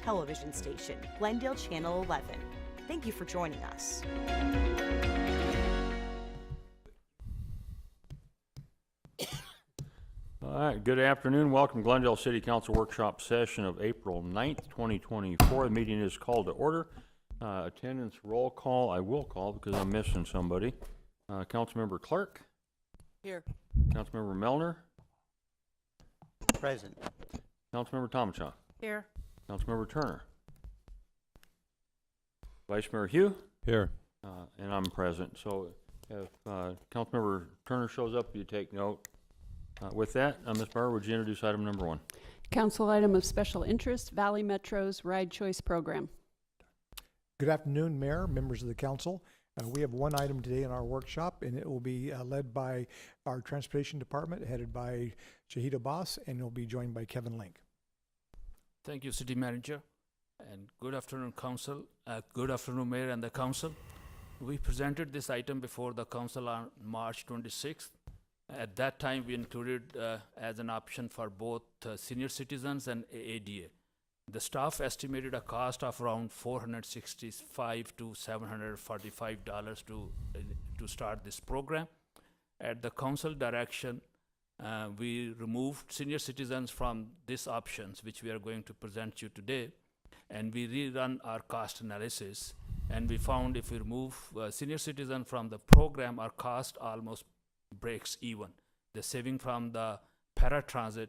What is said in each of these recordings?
television station, Glendale Channel 11. Thank you for joining us. All right, good afternoon. Welcome to Glendale City Council Workshop Session of April 9th, 2024. The meeting is called to order. Attendance roll call, I will call because I'm missing somebody. Councilmember Clark. Here. Councilmember Melner. Present. Councilmember Tomacha. Here. Councilmember Turner. Vice Mayor Hugh. Here. And I'm present. So if Councilmember Turner shows up, you take note. With that, Ms. Barber, would you introduce item number 1? Council item of special interest, Valley Metro's Ride Choice Program. Good afternoon, Mayor, members of the council. We have one item today in our workshop, and it will be led by our Transportation Department, headed by Shahid Abbas, and it will be joined by Kevin Link. Thank you, City Manager, and good afternoon, Council. Good afternoon, Mayor and the Council. We presented this item before the Council on March 26th. At that time, we included as an option for both senior citizens and ADA. The staff estimated a cost of around $465 to $745 to start this program. At the council direction, we removed senior citizens from these options, which we are going to present you today, and we rerun our cost analysis. And we found if we remove senior citizen from the program, our cost almost breaks even. The saving from the paratransit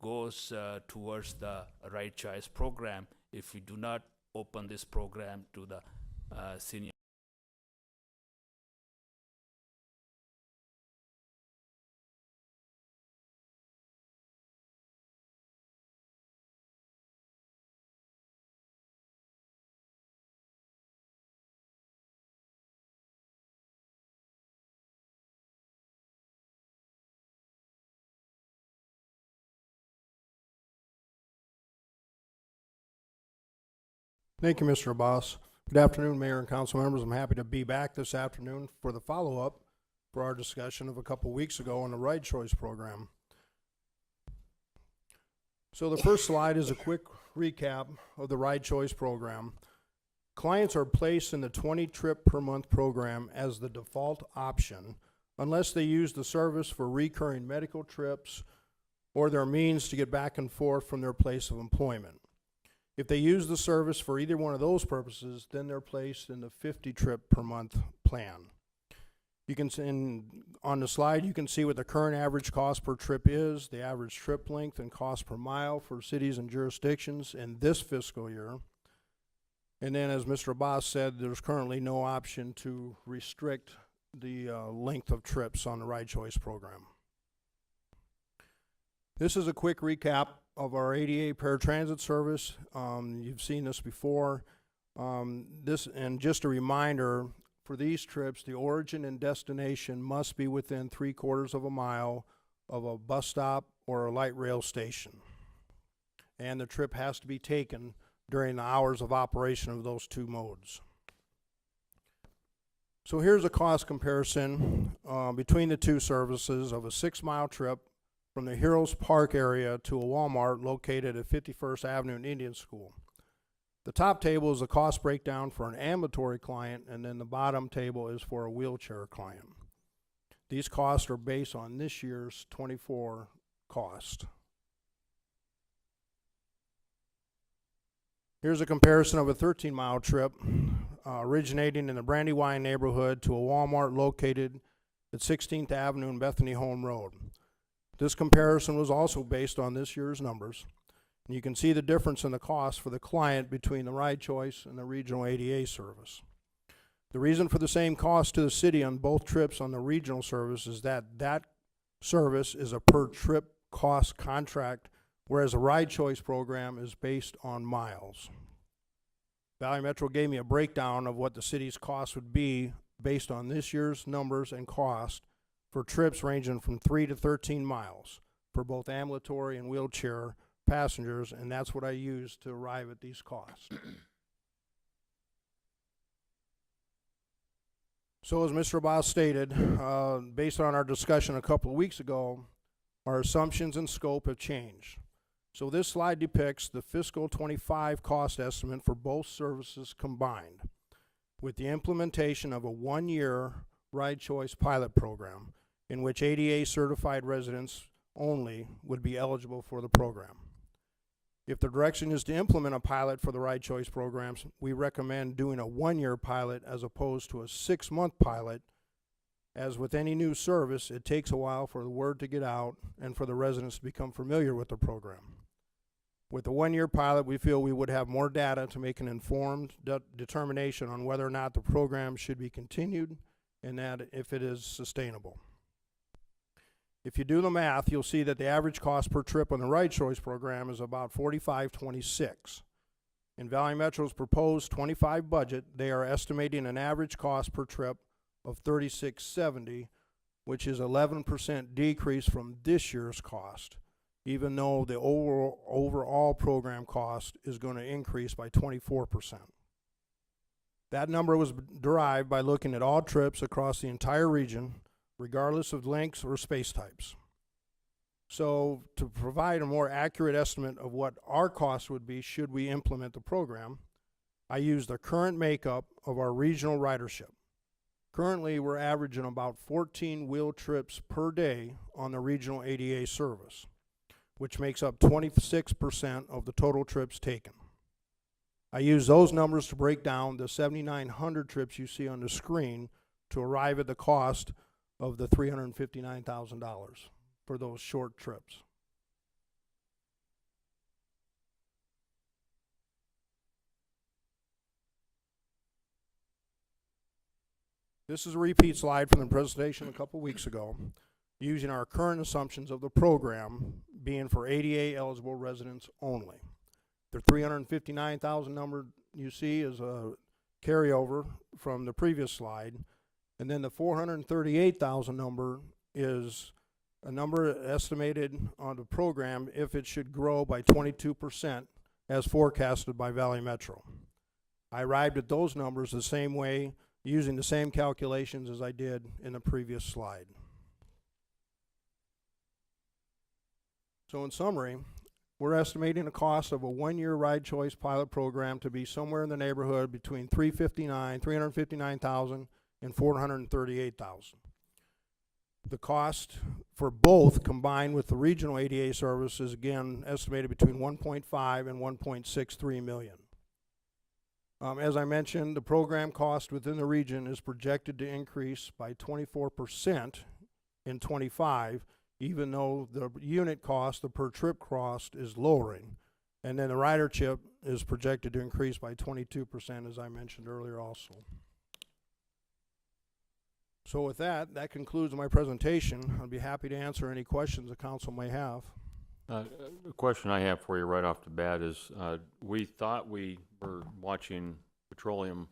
goes towards the Right Choice program if we do not open this program to the senior. Thank you, Mr. Abbas. Good afternoon, Mayor and Council members. I'm happy to be back this afternoon for the follow-up for our discussion of a couple weeks ago on the Ride Choice program. So the first slide is a quick recap of the Ride Choice program. Clients are placed in the 20 trip per month program as the default option unless they use the service for recurring medical trips or their means to get back and forth from their place of employment. If they use the service for either one of those purposes, then they're placed in the 50 trip per month plan. You can see on the slide, you can see what the current average cost per trip is, the average trip length and cost per mile for cities and jurisdictions in this fiscal year. And then as Mr. Abbas said, there's currently no option to restrict the length of trips on the Ride Choice program. This is a quick recap of our ADA paratransit service. You've seen this before. And just a reminder, for these trips, the origin and destination must be within 3/4 of a mile of a bus stop or a light rail station. And the trip has to be taken during the hours of operation of those two modes. So here's a cost comparison between the two services of a 6-mile trip from the Heroes Park area to a Walmart located at 51st Avenue and Indian School. The top table is a cost breakdown for an ambulatory client, and then the bottom table is for a wheelchair client. These costs are based on this year's 24 cost. Here's a comparison of a 13-mile trip originating in the Brandywine neighborhood to a Walmart located at 16th Avenue and Bethany Home Road. This comparison was also based on this year's numbers. And you can see the difference in the cost for the client between the Ride Choice and the regional ADA service. The reason for the same cost to the city on both trips on the regional service is that service is a per trip cost contract, whereas the Ride Choice program is based on miles. Valley Metro gave me a breakdown of what the city's cost would be based on this year's numbers and cost for trips ranging from 3 to 13 miles for both ambulatory and wheelchair passengers, and that's what I use to arrive at these costs. So as Mr. Abbas stated, based on our discussion a couple of weeks ago, our assumptions and scope have changed. So this slide depicts the fiscal '25 cost estimate for both services combined, with the implementation of a one-year Ride Choice pilot program in which ADA certified residents only would be eligible for the program. If the direction is to implement a pilot for the Ride Choice programs, we recommend doing a one-year pilot as opposed to a 6-month pilot. As with any new service, it takes a while for the word to get out and for the residents to become familiar with the program. With the one-year pilot, we feel we would have more data to make an informed determination on whether or not the program should be continued and that if it is sustainable. If you do the math, you'll see that the average cost per trip on the Ride Choice program is about $45.26. In Valley Metro's proposed '25 budget, they are estimating an average cost per trip of $36.70, which is 11% decrease from this year's cost, even though the overall program cost is going to increase by 24%. That number was derived by looking at all trips across the entire region, regardless of lengths or space types. So to provide a more accurate estimate of what our cost would be should we implement the program, I used the current makeup of our regional ridership. Currently, we're averaging about 14 wheel trips per day on the regional ADA service, which makes up 26% of the total trips taken. I use those numbers to break down the 7,900 trips you see on the screen to arrive at the cost of the $359,000 for those short trips. This is a repeat slide from the presentation a couple weeks ago, using our current assumptions of the program being for ADA eligible residents only. The $359,000 number you see is a carryover from the previous slide, and then the $438,000 number is a number estimated on the program if it should grow by 22% as forecasted by Valley Metro. I arrived at those numbers the same way, using the same calculations as I did in the previous slide. So in summary, we're estimating the cost of a one-year Ride Choice pilot program to be somewhere in the neighborhood between $359,000 and $438,000. The cost for both combined with the regional ADA service is again estimated between 1.5 and 1.63 million. As I mentioned, the program cost within the region is projected to increase by 24% in '25, even though the unit cost, the per trip cost, is lowering. And then the ridership is projected to increase by 22%, as I mentioned earlier also. So with that, that concludes my presentation. I'd be happy to answer any questions the council may have. The question I have for you right off the bat is, we thought we were watching petroleum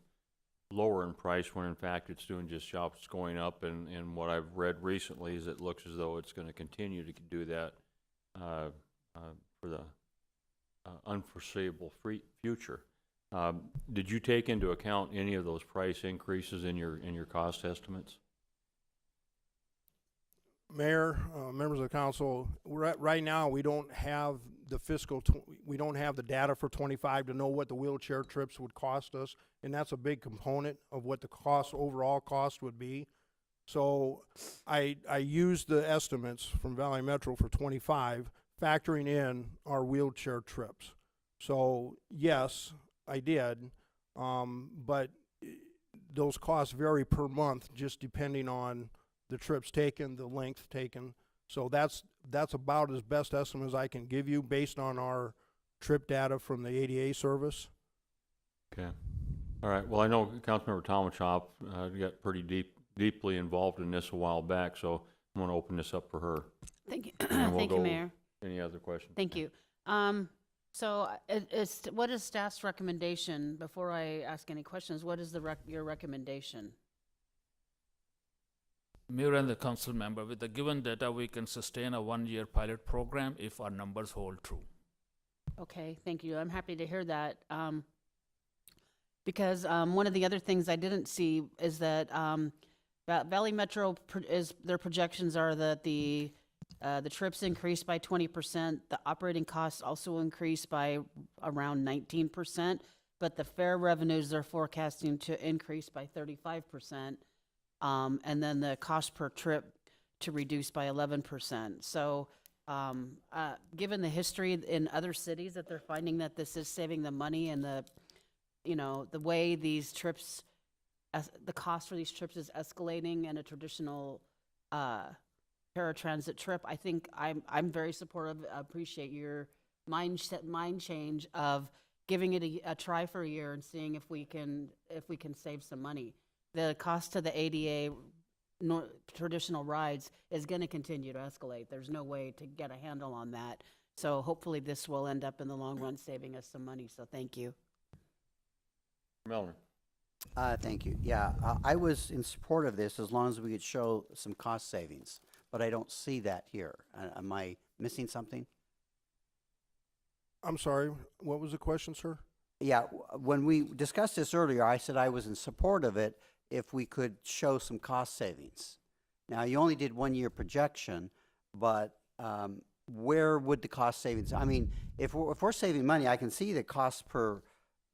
lower in price when in fact it's doing just so. It's going up, and what I've read recently is it looks as though it's going to continue to do that for the unforeseeable future. Did you take into account any of those price increases in your cost estimates? Mayor, members of the council, right now we don't have the we don't have the data for '25 to know what the wheelchair trips would cost us, and that's a big component of what the overall cost would be. So I used the estimates from Valley Metro for '25, factoring in our wheelchair trips. So yes, I did, but those costs vary per month just depending on the trips taken, the length taken. So that's about as best estimate as I can give you based on our trip data from the ADA service. Okay. All right. Well, I know Councilmember Tomachop got pretty deeply involved in this a while back, so I'm going to open this up for her. Thank you. And then we'll Thank you, go Mayor. Any other questions? Thank you. So what is staff's recommendation, before I ask any questions, what is your recommendation? Mayor and the council member, with the given data, we can sustain a one-year pilot program if our numbers hold true. Okay, thank you. I'm happy to hear that. Because one of the other things I didn't see is that Valley Metro, their projections are that the The trips increased by 20%. The operating costs also increased by around 19%, but the fare revenues they're forecasting to increase by 35%. And then the cost per trip to reduce by 11%. So, given the history in other cities that they're finding that this is saving them money and the way these trips, the cost for these trips is escalating in a traditional paratransit trip, I think I'm very supportive. I appreciate your mind change of giving it a try for a year and seeing if we can save some money. The cost to the ADA traditional rides is going to continue to escalate. There's no way to get a handle on that. So hopefully this will end up in the long run saving us some money. So thank you. Melner. Thank you. Yeah, I was in support of this as long as we could show some cost savings, but I don't see that here. Am I missing something? I'm sorry, what was the question, sir? Yeah, when we discussed this earlier, I said I was in support of it if we could show some cost savings. Now, you only did 1 year projection, but where would the cost savings? I mean, if we're saving money, I can see the cost per,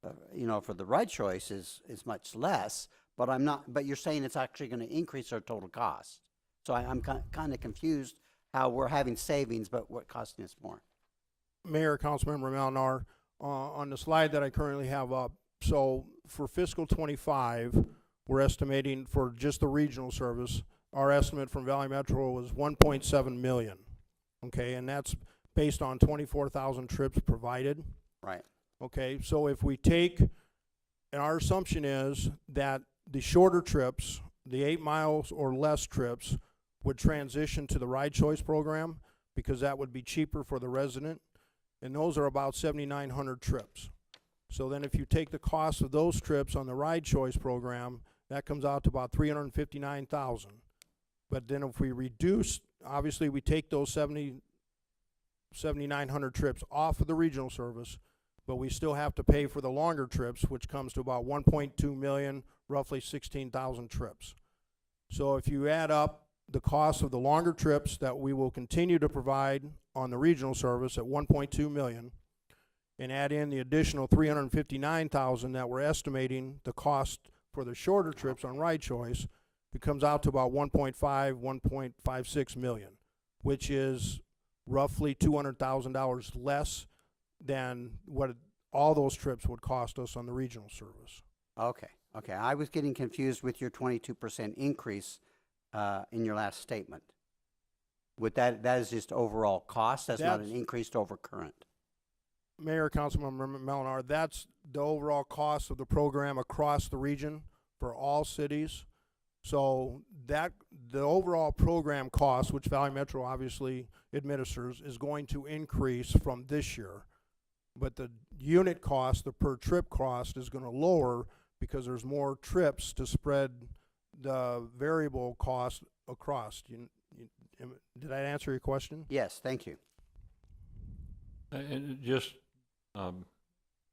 for the ride choice is much less, but I'm not. But you're saying it's actually going to increase our total cost. So I'm kind of confused how we're having savings, but what costing us more. Mayor, Councilmember Malinar, on the slide that I currently have up, so for fiscal 25, we're estimating for just the regional service, our estimate from Valley Metro was 1.7 million. Okay, and that's based on 24,000 trips provided. Right. Okay, so if we take, and our assumption is that the shorter trips, the 8 miles or less trips, would transition to the Ride Choice program because that would be cheaper for the resident, and those are about 7,900 trips. So then if you take the cost of those trips on the Ride Choice program, that comes out to about 359,000. But then if we reduce, obviously we take those 7,900 trips off of the regional service, but we still have to pay for the longer trips, which comes to about 1.2 million, roughly 16,000 trips. So if you add up the cost of the longer trips that we will continue to provide on the regional service at 1.2 million, and add in the additional 359,000 that we're estimating the cost for the shorter trips on Ride Choice, it comes out to about 1.56 million, which is roughly $200,000 less than what all those trips would cost us on the regional service. Okay. I was getting confused with your 22% increase in your last statement. With that is just overall cost. That's not an increase over current. Mayor, Councilmember Malinar, that's the overall cost of the program across the region for all cities. So that the overall program cost, which Valley Metro obviously administers, is going to increase from this year. But the unit cost, the per trip cost, is going to lower because there's more trips to spread the variable cost across. Did I answer your question? Yes, thank you. And just,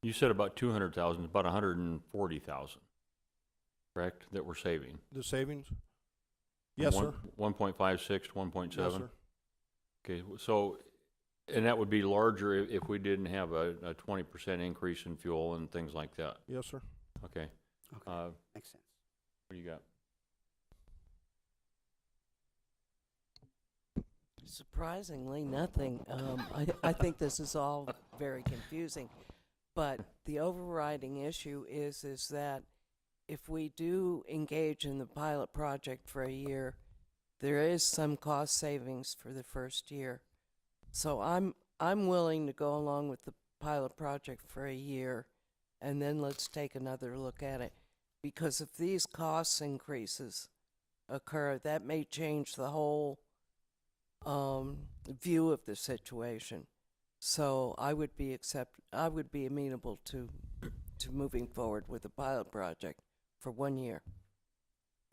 you said about 200,000, about 140,000, correct, that we're saving? The savings? Yes, sir. 1.56, 1.7? Yes, sir. Okay, so, and that would be larger if we didn't have a 20% increase in fuel and things like that? Yes, sir. Okay. Makes sense. What do you got? Surprisingly, nothing. I think this is all very confusing, but the overriding issue is that if we do engage in the pilot project for a year, there is some cost savings for the first year. So I'm willing to go along with the pilot project for a year, and then let's take another look at it, because if these cost increases occur, that may change the whole view of the situation. So I would be amenable to moving forward with the pilot project for 1 year.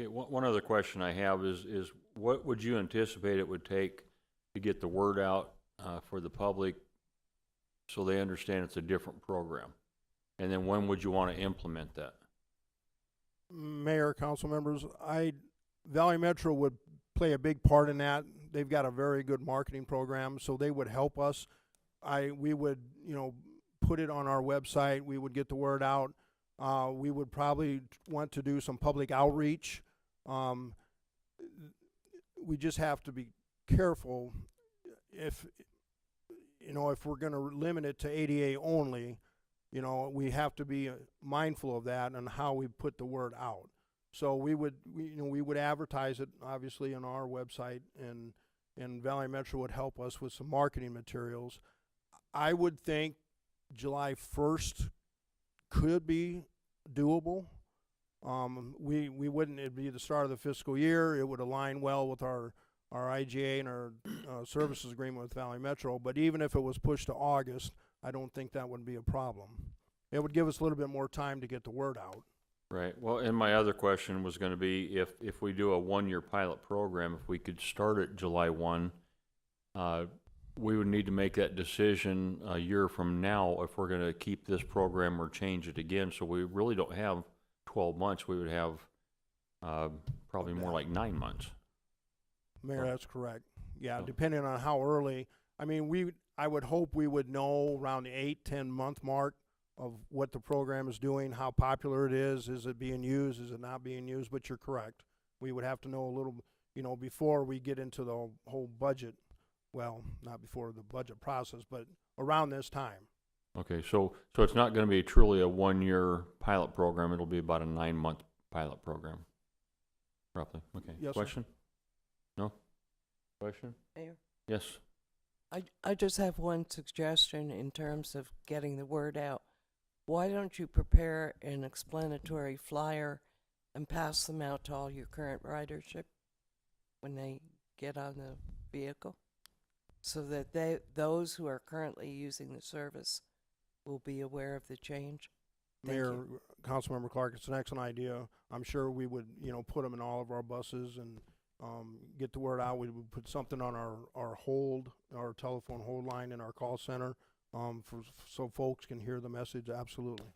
Okay, one other question I have is what would you anticipate it would take to get the word out for the public so they understand it's a different program? And then when would you want to implement that? Mayor, council members, Valley Metro would play a big part in that. they've got a very good marketing program, so they would help us. We would, put it on our website. We would get the word out. We would probably want to do some public outreach. We just have to be careful if we're going to limit it to ADA only, we have to be mindful of that and how we put the word out. So we would advertise it obviously on our website, and Valley Metro would help us with some marketing materials. I would think July 1st could be doable. We wouldn't, it'd be the start of the fiscal year. It would align well with our IGA and our services agreement with Valley Metro. But even if it was pushed to August, I don't think that would be a problem. It would give us a little bit more time to get the word out. Right. Well, and my other question was going to be if we do a one-year pilot program, if we could start at July 1, we would need to make that decision a year from now if we're going to keep this program or change it again. So we really don't have 12 months. We would have probably more like 9 months. Mayor, that's correct. Yeah, depending on how early. I mean, I would hope we would know around the 8-10 month mark of what the program is doing, how popular it is it being used, is it not being used, but you're correct. We would have to know a little, before we get into the whole budget, well, not before the budget process, but around this time. Okay, so it's not going to be truly a one-year pilot program. It'll be about a 9-month pilot program, roughly. Okay. Yes, question? No? Question? Mayor? Yes. I just have one suggestion in terms of getting the word out. Why don't you prepare an explanatory flyer and pass them out to all your current ridership when they get on the vehicle, so that those who are currently using the service will be aware of the change? Mayor, Councilmember Clark, it's an excellent idea. I'm sure we would, put them in all of our buses and get the word out. We would put something on our telephone hold line in our call center, so folks can hear the message. Absolutely.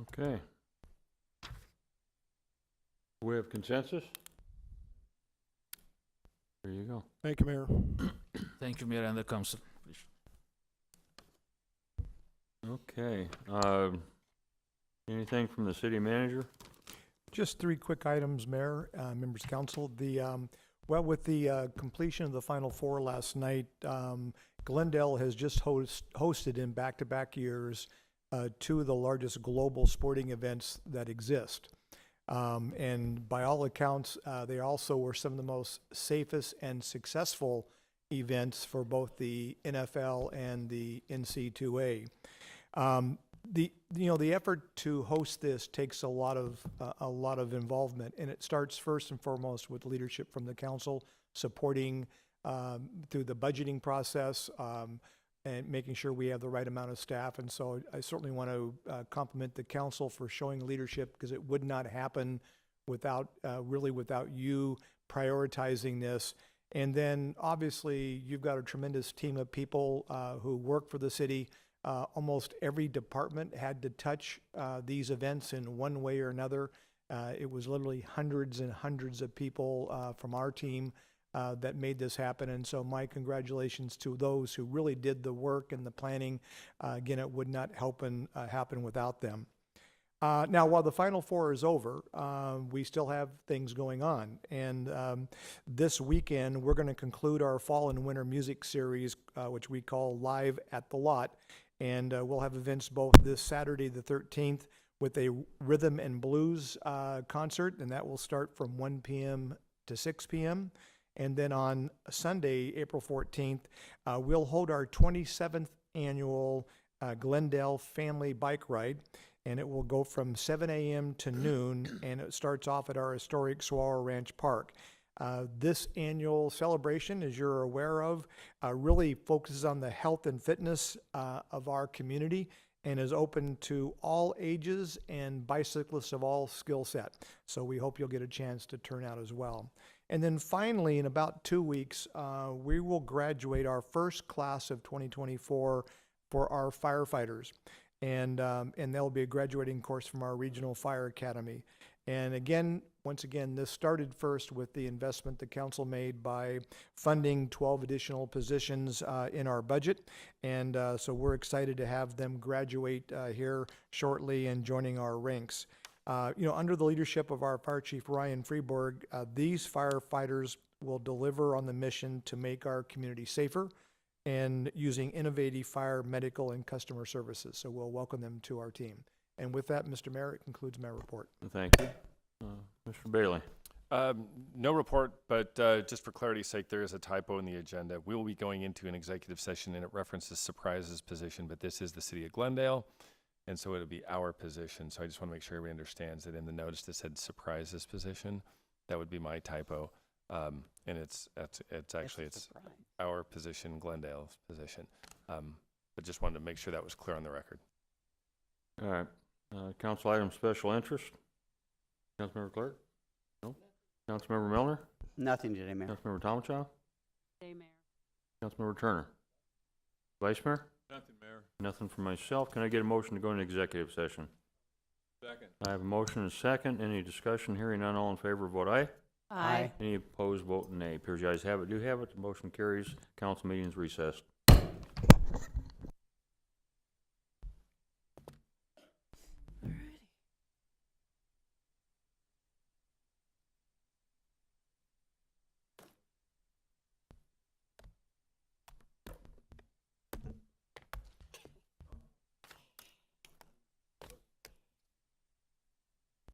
Okay. We have consensus? There you go. Thank you, Mayor. Thank you, Mayor and the council. Okay. Anything from the city manager? Just 3 quick items, Mayor, members of council. With the completion of the Final Four last night, Glendale has just hosted in back-to-back years 2 of the largest global sporting events that exist. And by all accounts, they also were some of the most safest and successful events for both the NFL and the NC2A. The effort to host this takes a lot of involvement, and it starts first and foremost with leadership from the council, supporting through the budgeting process, and making sure we have the right amount of staff. And so I certainly want to compliment the council for showing leadership, because it would not happen without you prioritizing this. And then obviously you've got a tremendous team of people who work for the city. Almost every department had to touch these events in one way or another. It was literally hundreds and hundreds of people from our team that made this happen. And so my congratulations to those who really did the work and the planning. Again, it would not happen without them. Now, while the Final Four is over, we still have things going on. And this weekend, we're going to conclude our fall and winter music series, which we call Live at the Lot. And we'll have events both this Saturday, the 13th, with a rhythm and blues concert, and that will start from 1 p.m. to 6 p.m. And then on Sunday, April 14th, we'll hold our 27th annual Glendale Family Bike Ride, and it will go from 7 a.m. to noon, and it starts off at our historic Saguaro Ranch Park. This annual celebration, as you're aware of, really focuses on the health and fitness of our community, and is open to all ages and bicyclists of all skill set. So we hope you'll get a chance to turn out as well. And then finally, in about 2 weeks, we will graduate our first class of 2024 for our firefighters. And there'll be a graduating course from our Regional Fire Academy. And again, once again, this started first with the investment the council made by funding 12 additional positions in our budget. And so we're excited to have them graduate here shortly and joining our ranks. Under the leadership of our Fire Chief Ryan Freeborg, these firefighters will deliver on the mission to make our community safer and using innovative fire, medical, and customer services. So we'll welcome them to our team. And with that, Mr. Mayor, it concludes my report. Thank you. Mr. Bailey? No report, but just for clarity's sake, there is a typo in the agenda. We will be going into an executive session, and it references Surprise's position, but this is the City of Glendale, and so it'll be our position. So I just want to make sure everybody understands that in the notice that said Surprise's position, that would be my typo. And it's our position, Glendale's position. But just wanted to make sure that was clear on the record. All right. Council item special interest? Councilmember Clerk? No? Councilmember Milner? Nothing today, Mayor. Councilmember Tomachow? Day, Mayor. Councilmember Turner? Vice Mayor? Nothing, Mayor. Nothing from myself. Can I get a motion to go into executive session? Second. I have a motion and a second. Any discussion? Hearing none, all in favor, vote aye. Aye. Any opposed, vote nay. Appears the ayes have it. Do have it. The motion carries. Council meeting is recessed.